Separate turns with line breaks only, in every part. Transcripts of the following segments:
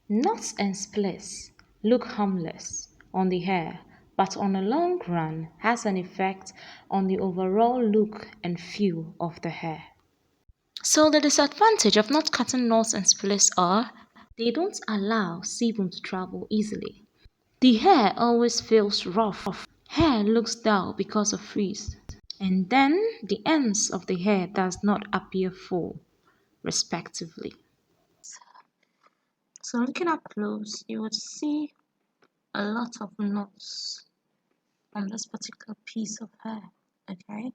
Knots and splits look harmless on the hair, but on the long run has an effect on the overall look and feel of the hair. So the disadvantage of not cutting knots and splits are they don't allow sebum to travel easily. The hair always feels rough. Hair looks dull because of frizz. And then the ends of the hair does not appear full, respectively. So looking up close, you would see a lot of knots on this particular piece of hair, okay?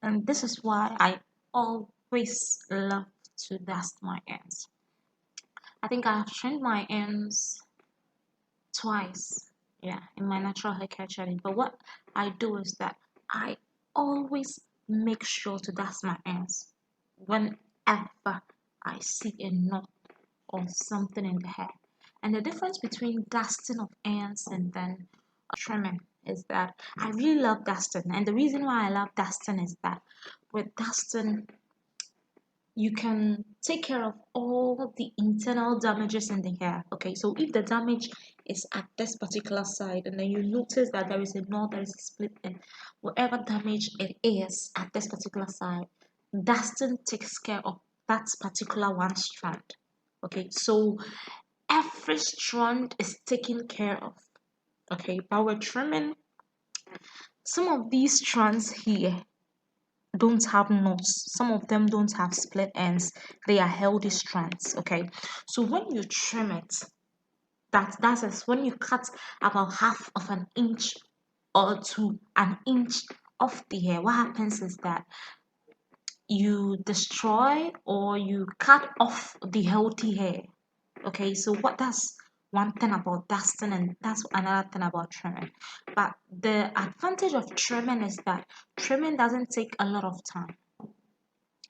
And this is why I always love to dust my ends. I think I have trimmed my ends twice, yeah, in my natural hair care journey. But what I do is that I always make sure to dust my ends whenever I see a knot or something in the hair. And the difference between dusting of ends and then trimming is that I really love dusting. And the reason why I love dusting is that with dusting, you can take care of all the internal damages in the hair. Okay, so if the damage is at this particular side and then you notice that there is a knot, there is a split, and whatever damage it is at this particular side, dusting takes care of that particular one strand. Okay, so every strand is taken care of. Okay, but we're trimming some of these strands here don't have knots, some of them don't have split ends, they are healthy strands. Okay, so when you trim it, that's as when you cut about half of an inch or to an inch of the hair, what happens is that you destroy or you cut off the healthy hair. Okay, so what that's one thing about dusting and that's another thing about trimming. But the advantage of trimming is that trimming doesn't take a lot of time.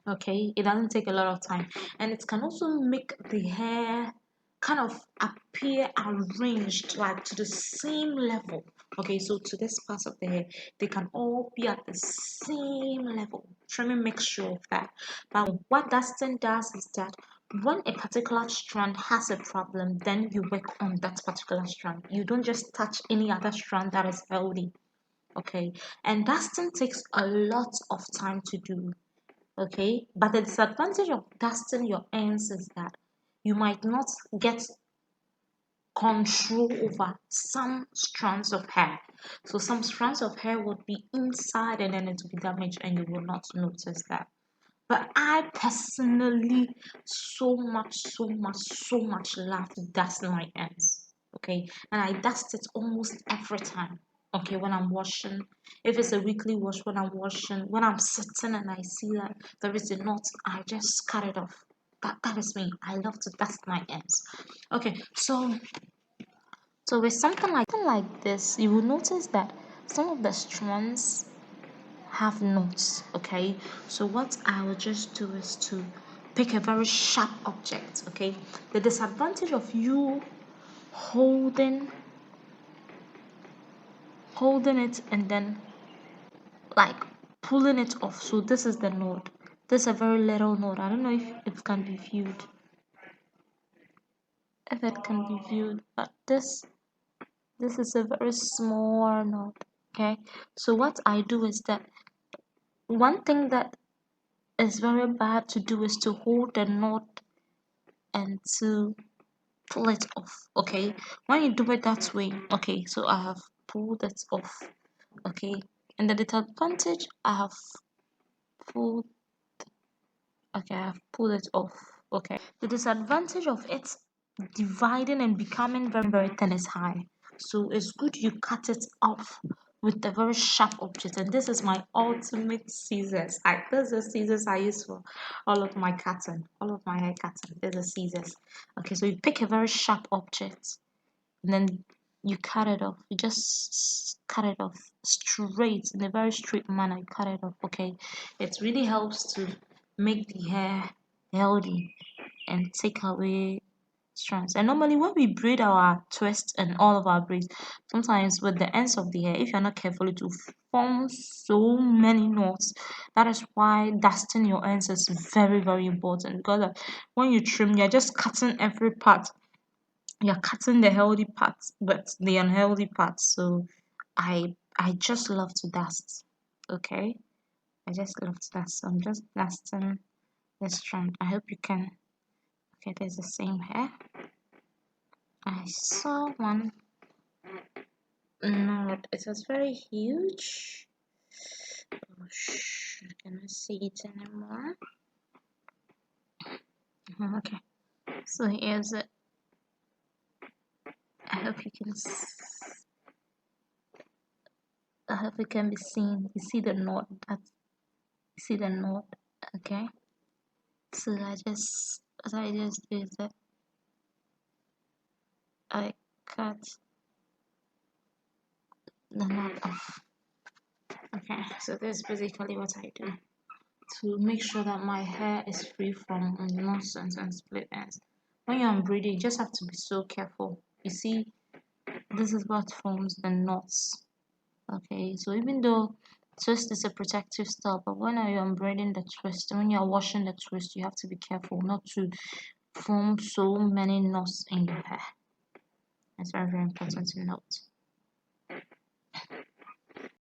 Okay, it doesn't take a lot of time, and it can also make the hair kind of appear arranged like to the same level. Okay, so to this part of the hair, they can all be at the same level. Trimming makes sure of that. But what dusting does is that when a particular strand has a problem, then you work on that particular strand. You don't just touch any other strand that is healthy. Okay, and dusting takes a lot of time to do. Okay, but the disadvantage of dusting your ends is that you might not get control over some strands of hair. So some strands of hair would be inside and then it will be damaged and you will not notice that. But I personally so much love to dust my ends. Okay, and I dust it almost every time. Okay, when I'm washing, if it's a weekly wash, when I'm washing, when I'm sitting and I see that there is a knot, I just cut it off. That is me. I love to dust my ends. Okay, so with something like this, you will notice that some of the strands have knots. Okay, so what I will just do is to pick a very sharp object. Okay, the disadvantage of you holding it and then like pulling it off. So this is the knot. This is a very little knot. I don't know if it can be viewed, but this is a very small knot. Okay, so what I do is that one thing that is very bad to do is to hold the knot and to pull it off. Okay, when you do it that way, okay, so I have pulled it off. Okay, and the disadvantage I have pulled, okay, I have pulled it off. Okay, the disadvantage of it dividing and becoming very thin is high, so it's good you cut it off with a very sharp object. And this is my ultimate scissors. Those are scissors I use for all of my cutting, all of my hair cutting. These are scissors. Okay, so you pick a very sharp object and then you cut it off. You just cut it off straight in a very straight manner. You cut it off. Okay, it really helps to make the hair healthy and take away strands. And normally when we braid our twists and all of our braids, sometimes with the ends of the hair, if you're not careful, it will form so many knots. That is why dusting your ends is very important, because when you trim, you're just cutting every part you're cutting the healthy parts but the unhealthy parts. So I just love to dust. Okay, I just love to dust. So I'm just dusting this strand. I hope you can. Okay, there's the same hair. I saw one. No, it was very huge. Oh, I cannot see it anymore. Okay, so here's it. I hope you can. I hope it can be seen. You see the knot. You see the knot. Okay. So what I just do is that I cut the knot off. Okay. So this is basically what I do to make sure that my hair is free from nonsense and split ends. When you're braiding, you just have to be so careful. You see, this is what forms the knots. Okay, so even though twist is a protective style, but when you're unbraiding the twist, when you're washing the twist, you have to be careful not to form so many knots in your hair. It's very, very important to note.